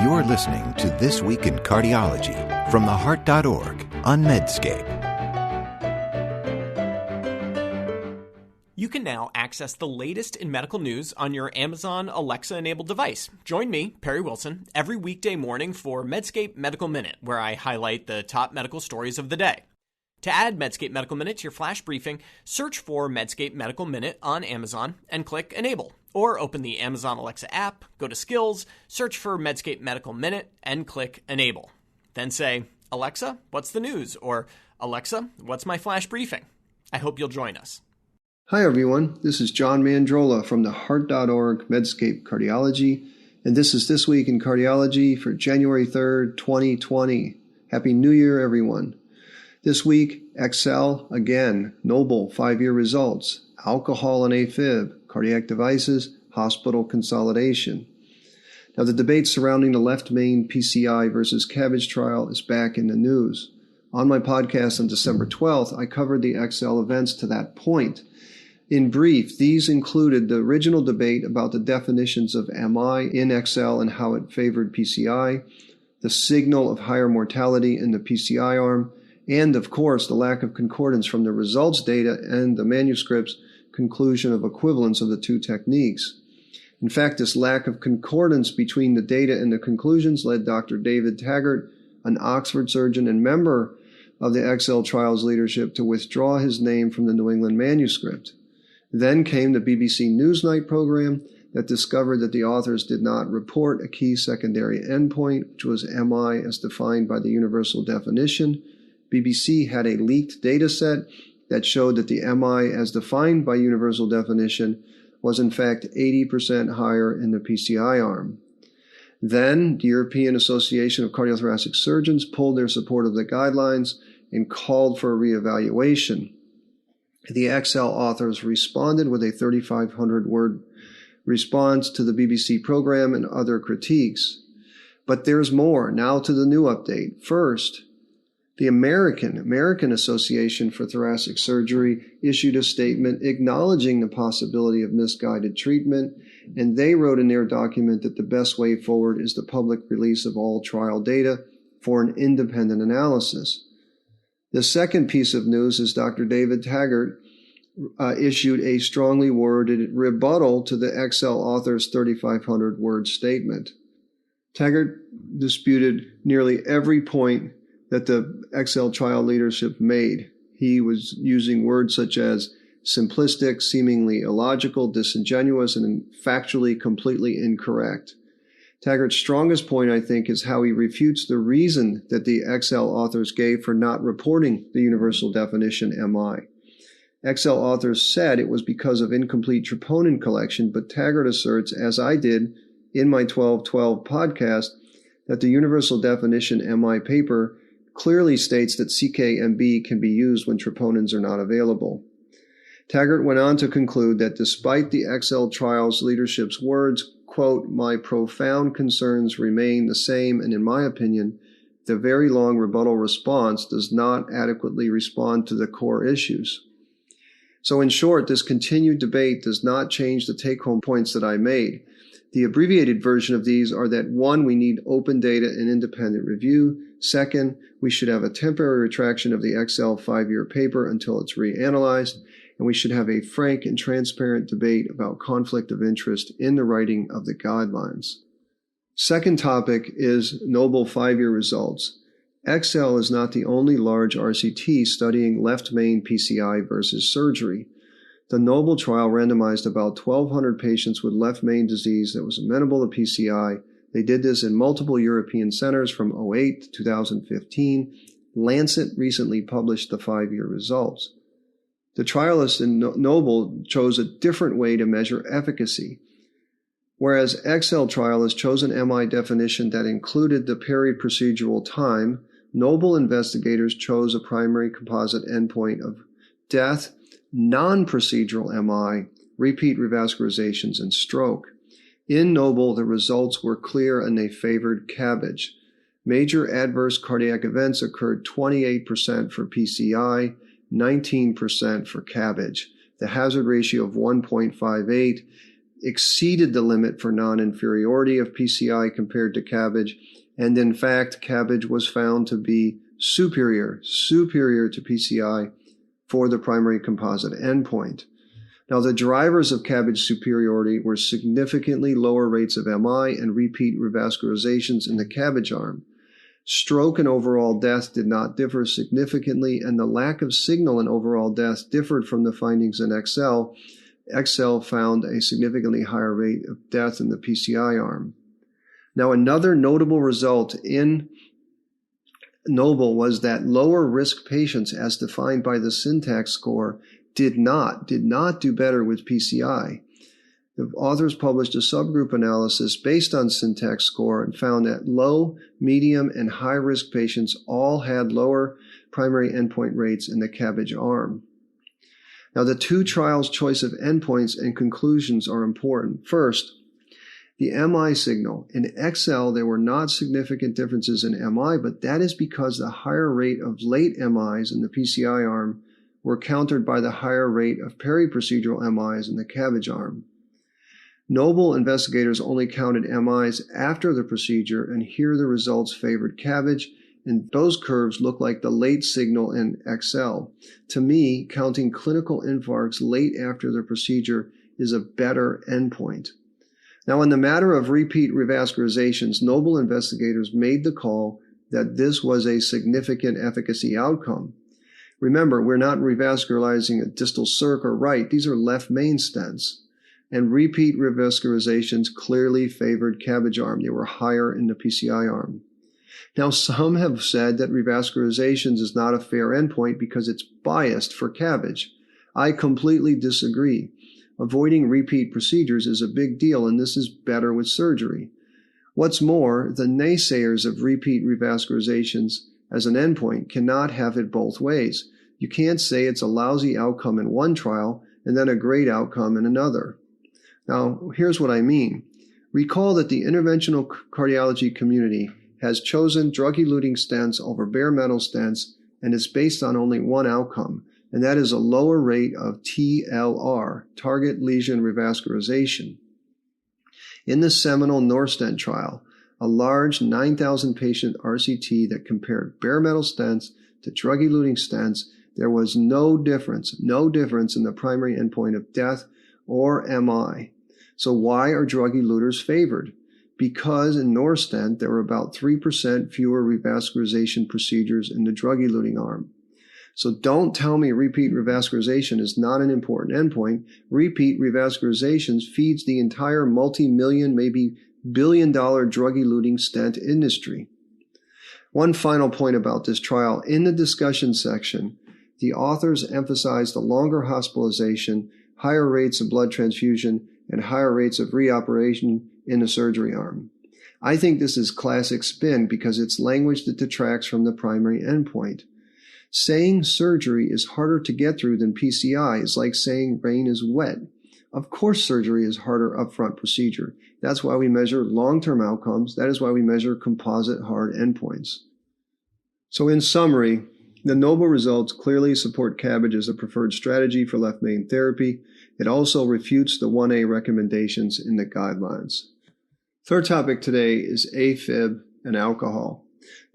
You're listening to This Week in Cardiology from theheart.org on Medscape. You can now access the latest in medical news on your Amazon Alexa-enabled device. Join me, Perry Wilson, every weekday morning for Medscape Medical Minute, where I highlight the top medical stories of the day. To add Medscape Medical Minute to your flash briefing, search for Medscape Medical Minute on Amazon and click Enable. Or open the Amazon Alexa app, go to Skills, search for Medscape Medical Minute, and click Enable. Then say, Alexa, what's the news? Or, Alexa, what's my flash briefing? I hope you'll join us. Hi everyone, this is John Mandrola from theheart.org Medscape Cardiology, and this is This Week in Cardiology for January 3rd, 2020. Happy New Year, everyone. This week, Excel, again, Noble 5-year results, alcohol and AFib, cardiac devices, hospital consolidation. Now, the debate surrounding the left main PCI versus CABG trial is back in the news. On my podcast on December 12th, I covered the Excel events to that point. In brief, these included the original debate about the definitions of MI in Excel and how it favored PCI, the signal of higher mortality in the PCI arm, and, of course, the lack of concordance from the results data and the manuscript's conclusion of equivalence of the two techniques. In fact, this lack of concordance between the data and the conclusions led Dr. David Taggart, an Oxford surgeon and member of the Excel trial's leadership, to withdraw his name from the New England manuscript. Then came the BBC Newsnight program that discovered that the authors did not report a key secondary endpoint, which was MI as defined by the universal definition. BBC had a leaked data set that showed that the MI as defined by universal definition was in fact 80% higher in the PCI arm. Then the European Association of Cardiothoracic Surgeons pulled their support of the guidelines and called for a reevaluation. The Excel authors responded with a 3,500-word response to the BBC program and other critiques. But there's more. Now to the new update. First, the American Association for Thoracic Surgery issued a statement acknowledging the possibility of misguided treatment, and they wrote in their document that the best way forward is the public release of all trial data for an independent analysis. The second piece of news is Dr. David Taggart issued a strongly worded rebuttal to the Excel author's 3,500-word statement. Taggart disputed nearly every point that the Excel trial leadership made. He was using words such as simplistic, seemingly illogical, disingenuous, and factually completely incorrect. Taggart's strongest point, I think, is how he refutes the reason that the Excel authors gave for not reporting the universal definition MI. Excel authors said it was because of incomplete troponin collection, but Taggart asserts, as I did in my 1212 podcast, that the universal definition MI paper clearly states that CK-MB can be used when troponins are not available. Taggart went on to conclude that despite the Excel trial's leadership's words, quote, my profound concerns remain the same, and in my opinion, the very long rebuttal response does not adequately respond to the core issues. So in short, this continued debate does not change the take-home points that I made. The abbreviated version of these are that 1, we need open data and independent review. 2nd, we should have a temporary retraction of the Excel 5-year paper until it's reanalyzed. And we should have a frank and transparent debate about conflict of interest in the writing of the guidelines. Second topic is Noble 5-year results. Excel is not the only large RCT studying left main PCI versus surgery. The Noble trial randomized about 1,200 patients with left main disease that was amenable to PCI. They did this in multiple European centers from 2008 to 2015. Lancet recently published the 5-year results. The trialists in Noble chose a different way to measure efficacy. Whereas Excel trial has chosen MI definition that included the peri-procedural time, Noble investigators chose a primary composite endpoint of death, non-procedural MI, repeat revascularizations, and stroke. In Noble, the results were clear and they favored CABG. Major adverse cardiac events occurred 28% for PCI, 19% for CABG. The hazard ratio of 1.58 exceeded the limit for non-inferiority of PCI compared to CABG, and in fact, CABG was found to be superior to PCI for the primary composite endpoint. Now, the drivers of CABG superiority were significantly lower rates of MI and repeat revascularizations in the CABG arm. Stroke and overall death did not differ significantly, and the lack of signal in overall death differed from the findings in XL. XL found a significantly higher rate of death in the PCI arm. Now, another notable result in NOBLE was that lower risk patients, as defined by the syntax score, did not do better with PCI. The authors published a subgroup analysis based on syntax score and found that low, medium, and high-risk patients all had lower primary endpoint rates in the CABG arm. Now, the two trials' choice of endpoints and conclusions are important. First, the MI signal. In XL, there were not significant differences in MI, but that is because the higher rate of late MIs in the PCI arm were countered by the higher rate of peri-procedural MIs in the CABG arm. NOBLE investigators only counted MIs after the procedure, and here the results favored CABG, and those curves look like the late signal in XL. To me, counting clinical infarcts late after the procedure is a better endpoint. Now, in the matter of repeat revascularizations, NOBLE investigators made the call that this was a significant efficacy outcome. Remember, we're not revascularizing a distal circ or right. These are left main stents. And repeat revascularizations clearly favored CABG arm. They were higher in the PCI arm. Now, some have said that revascularizations is not a fair endpoint because it's biased for CABG. I completely disagree. Avoiding repeat procedures is a big deal, and this is better with surgery. What's more, the naysayers of repeat revascularizations as an endpoint cannot have it both ways. You can't say it's a lousy outcome in one trial and then a great outcome in another. Now, here's what I mean. Recall that the interventional cardiology community has chosen drug-eluting stents over bare metal stents, and it's based on only one outcome, and that is a lower rate of TLR, target lesion revascularization. In the seminal Norstent trial, a large 9,000 patient RCT that compared bare metal stents to drug-eluting stents, there was no difference in the primary endpoint of death or MI. So why are drug eluters favored? Because in Norstent, there were about 3% fewer revascularization procedures in the drug-eluting arm. So don't tell me repeat revascularization is not an important endpoint. Repeat revascularizations feeds the entire multi-million, maybe billion-dollar drug-eluting stent industry. One final point about this trial. In the discussion section, the authors emphasized the longer hospitalization, higher rates of blood transfusion, and higher rates of reoperation in the surgery arm. I think this is classic spin because it's language that detracts from the primary endpoint. Saying surgery is harder to get through than PCI is like saying rain is wet. Of course surgery is harder upfront procedure. That's why we measure long-term outcomes. That is why we measure composite hard endpoints. So in summary, the NOBLE results clearly support CABG as a preferred strategy for left main therapy. It also refutes the 1A recommendations in the guidelines. Third topic today is AFib and alcohol.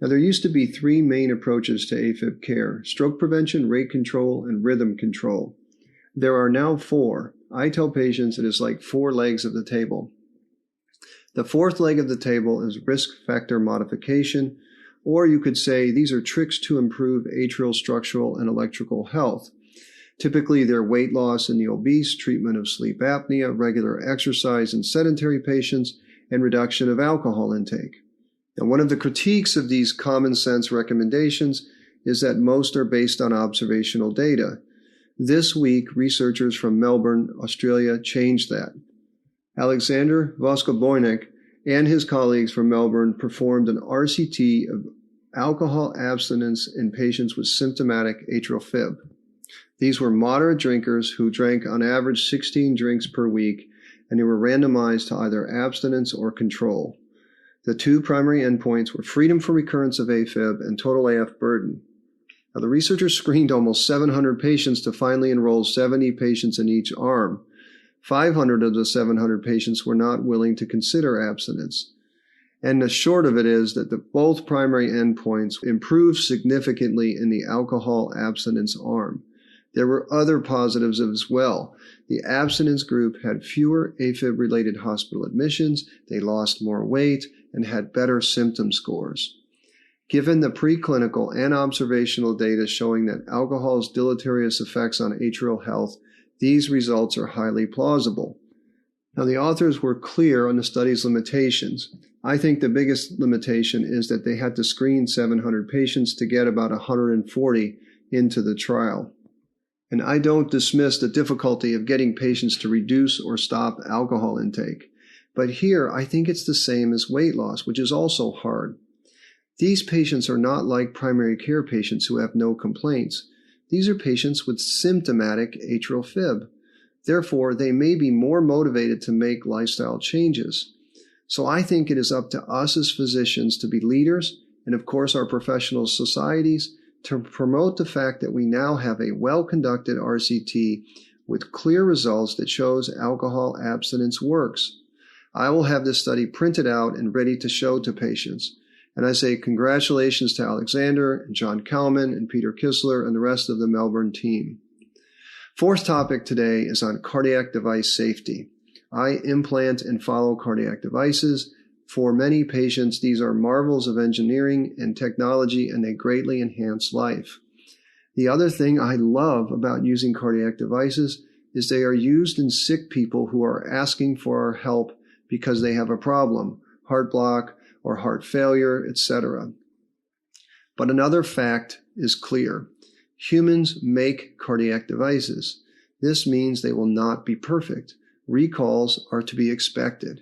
Now, there used to be three main approaches to AFib care: stroke prevention, rate control, and rhythm control. There are now four. I tell patients it is like four legs of the table. The fourth leg of the table is risk factor modification, or you could say these are tricks to improve atrial structural and electrical health. Typically, they're weight loss in the obese, treatment of sleep apnea, regular exercise in sedentary patients, and reduction of alcohol intake. Now, one of the critiques of these common sense recommendations is that most are based on observational data. This week, researchers from Melbourne, Australia, changed that. Alexander Voskoboynik and his colleagues from Melbourne performed an RCT of alcohol abstinence in patients with symptomatic atrial fib. These were moderate drinkers who drank on average 16 drinks per week, and they were randomized to either abstinence or control. The two primary endpoints were freedom from recurrence of AFib and total AF burden. Now, the researchers screened almost 700 patients to finally enroll 70 patients in each arm. 500 of the 700 patients were not willing to consider abstinence. And the short of it is that both primary endpoints improved significantly in the alcohol abstinence arm. There were other positives as well. The abstinence group had fewer AFib-related hospital admissions, they lost more weight, and had better symptom scores. Given the preclinical and observational data showing that alcohol's deleterious effects on atrial health, these results are highly plausible. Now, the authors were clear on the study's limitations. I think the biggest limitation is that they had to screen 700 patients to get about 140 into the trial. And I don't dismiss the difficulty of getting patients to reduce or stop alcohol intake. But here, I think it's the same as weight loss, which is also hard. These patients are not like primary care patients who have no complaints. These are patients with symptomatic atrial fib. Therefore, they may be more motivated to make lifestyle changes. So I think it is up to us as physicians to be leaders, and of course our professional societies, to promote the fact that we now have a well-conducted RCT with clear results that shows alcohol abstinence works. I will have this study printed out and ready to show to patients. And I say congratulations to Alexander and John Kalman and Peter Kissler and the rest of the Melbourne team. Fourth topic today is on cardiac device safety. I implant and follow cardiac devices. For many patients, these are marvels of engineering and technology, and they greatly enhance life. The other thing I love about using cardiac devices is they are used in sick people who are asking for our help because they have a problem, heart block or heart failure, etc. But another fact is clear. Humans make cardiac devices. This means they will not be perfect. Recalls are to be expected.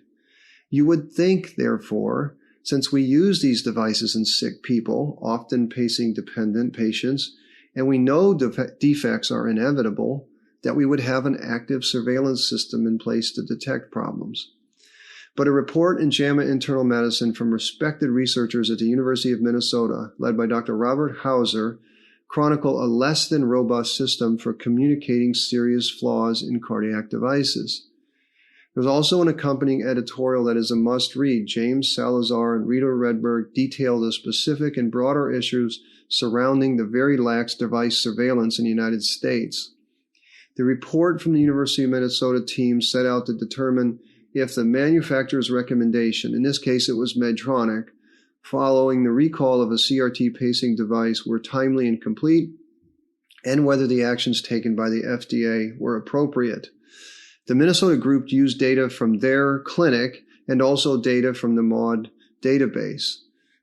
You would think, therefore, since we use these devices in sick people, often pacing-dependent patients, and we know defects are inevitable, that we would have an active surveillance system in place to detect problems. But a report in JAMA Internal Medicine from respected researchers at the University of Minnesota, led by Dr. Robert Hauser, chronicle a less than robust system for communicating serious flaws in cardiac devices. There's also an accompanying editorial that is a must-read. James Salazar and Rita Redberg detail the specific and broader issues surrounding the very lax device surveillance in the United States. The report from the University of Minnesota team set out to determine if the manufacturer's recommendation, in this case it was Medtronic, following the recall of a CRT pacing device were timely and complete, and whether the actions taken by the FDA were appropriate. The Minnesota group used data from their clinic and also data from the MAUDE database.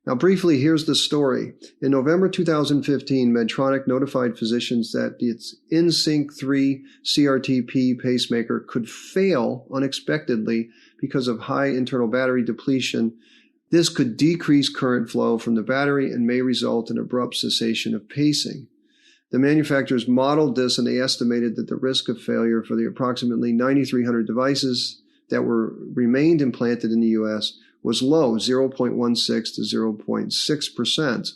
Now, briefly, here's the story. In November 2015, Medtronic notified physicians that its InSync 3 CRT-P pacemaker could fail unexpectedly because of high internal battery depletion. This could decrease current flow from the battery and may result in abrupt cessation of pacing. The manufacturers modeled this, and they estimated that the risk of failure for the approximately 9,300 devices that remained implanted in the U.S. was low, 0.16 to 0.6%.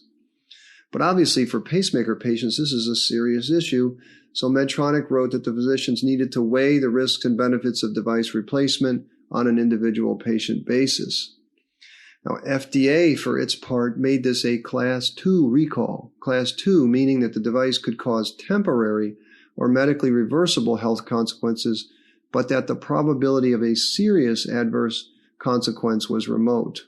But obviously for pacemaker patients, this is a serious issue, so Medtronic wrote that the physicians needed to weigh the risks and benefits of device replacement on an individual patient basis. Now, FDA, for its part, made this a Class 2 recall. Class 2 meaning that the device could cause temporary or medically reversible health consequences, but that the probability of a serious adverse consequence was remote.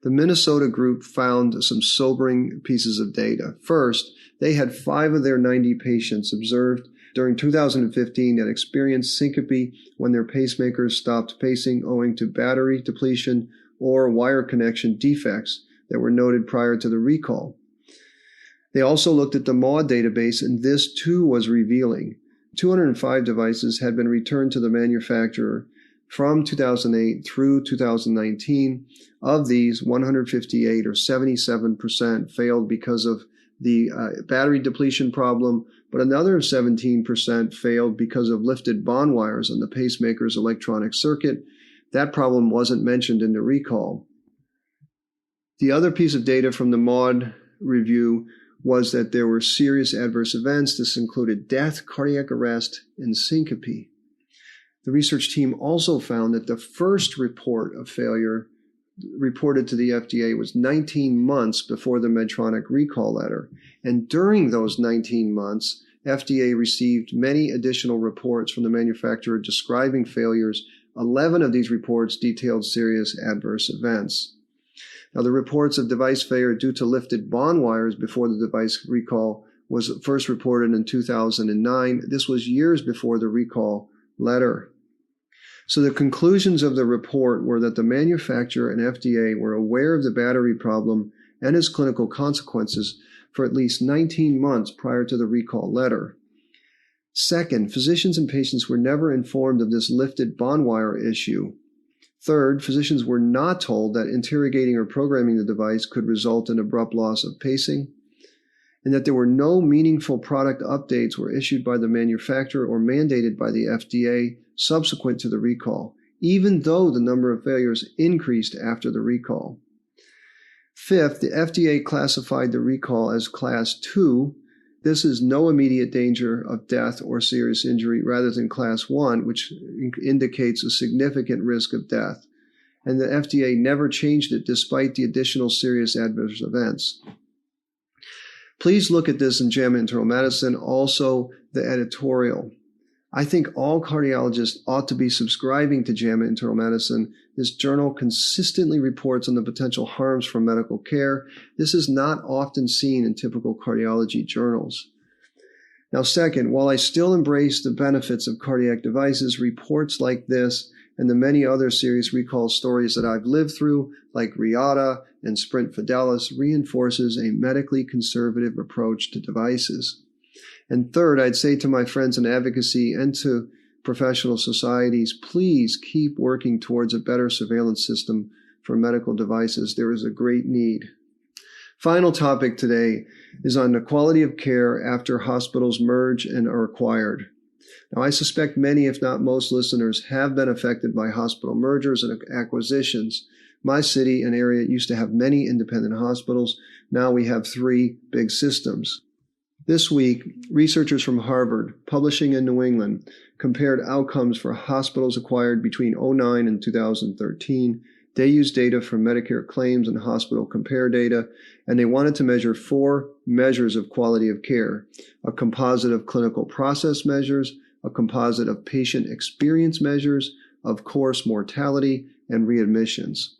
The Minnesota group found some sobering pieces of data. First, they had 5 of their 90 patients observed during 2015 that experienced syncope when their pacemakers stopped pacing owing to battery depletion or wire connection defects that were noted prior to the recall. They also looked at the MAUDE database, and this too was revealing. 205 devices had been returned to the manufacturer from 2008 through 2019. Of these, 158 or 77% failed because of the battery depletion problem, but another 17% failed because of lifted bond wires on the pacemaker's electronic circuit. That problem wasn't mentioned in the recall. The other piece of data from the MAUDE review was that there were serious adverse events. This included death, cardiac arrest, and syncope. The research team also found that the first report of failure reported to the FDA was 19 months before the Medtronic recall letter. And during those 19 months, FDA received many additional reports from the manufacturer describing failures. 11 of these reports detailed serious adverse events. Now, the reports of device failure due to lifted bond wires before the device recall was first reported in 2009. This was years before the recall letter. So the conclusions of the report were that the manufacturer and FDA were aware of the battery problem and its clinical consequences for at least 19 months prior to the recall letter. Second, physicians and patients were never informed of this lifted bond wire issue. Third, physicians were not told that interrogating or programming the device could result in abrupt loss of pacing, and that there were no meaningful product updates were issued by the manufacturer or mandated by the FDA subsequent to the recall, even though the number of failures increased after the recall. Fifth, the FDA classified the recall as Class 2. This is no immediate danger of death or serious injury, rather than Class 1, which indicates a significant risk of death. And the FDA never changed it despite the additional serious adverse events. Please look at this in JAMA Internal Medicine, also the editorial. I think all cardiologists ought to be subscribing to JAMA Internal Medicine. This journal consistently reports on the potential harms from medical care. This is not often seen in typical cardiology journals. Now, second, while I still embrace the benefits of cardiac devices, reports like this and the many other serious recall stories that I've lived through, like Reata and Sprint Fidelis, reinforces a medically conservative approach to devices. And third, I'd say to my friends in advocacy and to professional societies, please keep working towards a better surveillance system for medical devices. There is a great need. Final topic today is on the quality of care after hospitals merge and are acquired. Now, I suspect many, if not most listeners, have been affected by hospital mergers and acquisitions. My city and area used to have many independent hospitals. Now we have 3 big systems. This week, researchers from Harvard, publishing in New England, compared outcomes for hospitals acquired between 2009 and 2013. They used data from Medicare claims and hospital compare data, and they wanted to measure 4 measures of quality of care: a composite of clinical process measures, a composite of patient experience measures, of course mortality, and readmissions.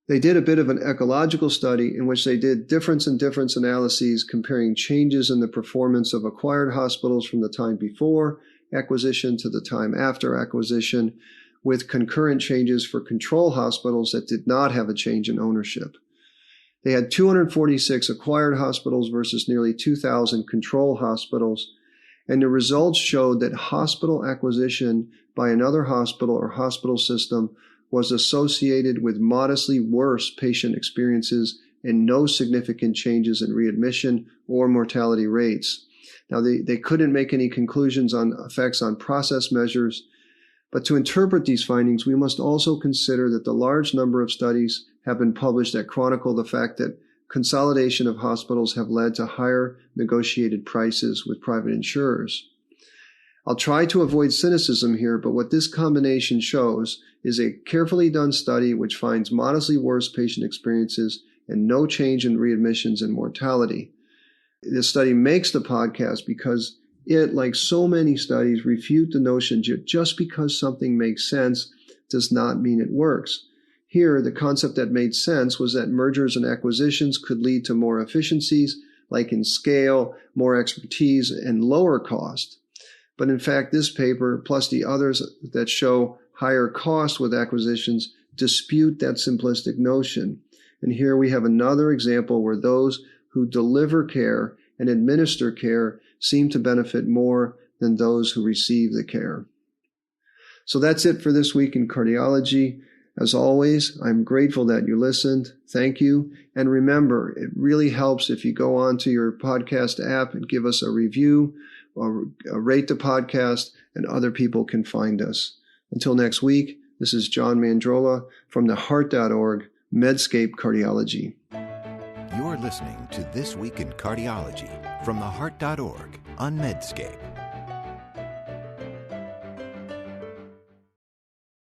They did a bit of an ecological study in which they did difference in difference analyses comparing changes in the performance of acquired hospitals from the time before acquisition to the time after acquisition, with concurrent changes for control hospitals that did not have a change in ownership. They had 246 acquired hospitals versus nearly 2,000 control hospitals, and the results showed that hospital acquisition by another hospital or hospital system was associated with modestly worse patient experiences and no significant changes in readmission or mortality rates. Now, they couldn't make any conclusions on effects on process measures, but to interpret these findings, we must also consider that the large number of studies have been published that chronicle the fact that consolidation of hospitals have led to higher negotiated prices with private insurers. I'll try to avoid cynicism here, but what this combination shows is a carefully done study which finds modestly worse patient experiences and no change in readmissions and mortality. This study makes the podcast because it, like so many studies, refute the notion that just because something makes sense does not mean it works. Here, the concept that made sense was that mergers and acquisitions could lead to more efficiencies, like in scale, more expertise, and lower cost. But in fact, this paper, plus the others that show higher cost with acquisitions, dispute that simplistic notion. And here we have another example where those who deliver care and administer care seem to benefit more than those who receive the care. So that's it for this week in cardiology. As always, I'm grateful that you listened. Thank you. And remember, it really helps if you go onto your podcast app and give us a review or rate the podcast, and other people can find us. Until next week, this is John Mandrola from the Heart.org Medscape Cardiology. You're listening to This Week in Cardiology from the Heart.org on Medscape.